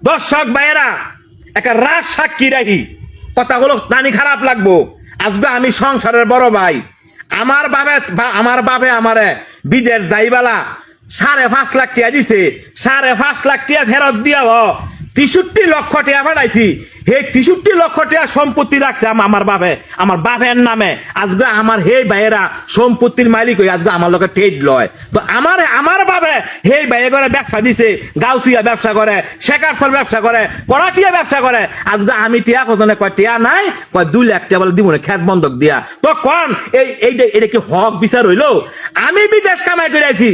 দর্শক ভাইয়েরা, একটা রাজ সাক্ষী রাখি, কথাগুলো নানি খারাপ লাগবো। আজকে আমি সংসারের বড় ভাই, আমার বাপে আমারে বিদেশ যাইবালা 5.5 লাখ টাকা দিছে। 5.5 লাখ টাকা ফেরত দিয়া 63 লক্ষ টাকা পাঠাইছি। এই 63 লক্ষ টাকা সম্পত্তি রাখছে আমার বাপের নামে। আজকে আমার হে ভাইয়েরা সম্পত্তির মালিক হয়ে আজকে আমার লোকের ঠেট লয়। তো আমার বাপে হে ভাইয়ে করে ব্যবসা দিছে, গাউসিয়া ব্যবসা করে, শেখারসল ব্যবসা করে, পড়াটিয়া ব্যবসা করে। আজকে আমি টিয়া কোথায় কয় টিয়া নাই, কয় 2 লাখ টাকা বলে দিব না খেত বন্ধক দিয়া। তো কোন এটা কি হক বিচার হইলো? আমি বিদেশ কামাই করে আছি,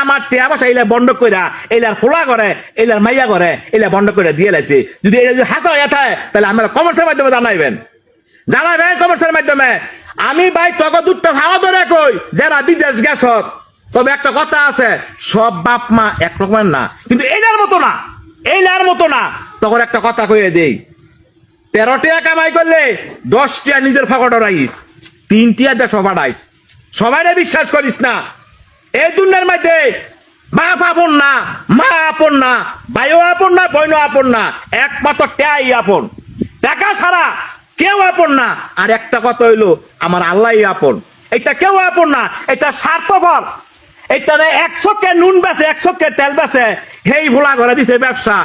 আমার টিয়া পয়সা এলা বন্ধ কইরা এলার ফোলা করে, এলার মাইয়া করে, এলা বন্ধ করে দিয়ে লাইছে। যদি এটা যদি হাসা হয়ে থাকে তাহলে আমরা কমার্সের মাধ্যমে জানাইবেন কমার্সের মাধ্যমে। আমি ভাই তখন দুধটা ভাবা ধরে কই যারা বিদেশ গেছ, তবে একটা কথা আছে, সব বাপ মা এক রকমের না, কিন্তু এইলার মতো না। তখন একটা কথা কইয়ে দেই, 13 টাকা কামাই করলে 10 টাকা নিজের ফকটে রাখিস, 3 টাকা দেশ পাঠাইস। সবাই বিশ্বাস করিস না। এই দুনিয়ার মধ্যে বাপ আপন না, মা আপন না, ভাইও আপন না, বোনও আপন না, একমাত্র টাই আপন। টাকা ছাড়া কেউ আপন না। আর একটা কথা হইলো, আমার আল্লাহই আপন। এটা কেউ আপন না, এটা স্বার্থপর। এটা 100 কে নুন বেচে, 100 কে তেল বেচে, হেই ভোলা করে দিছে ব্যবসা।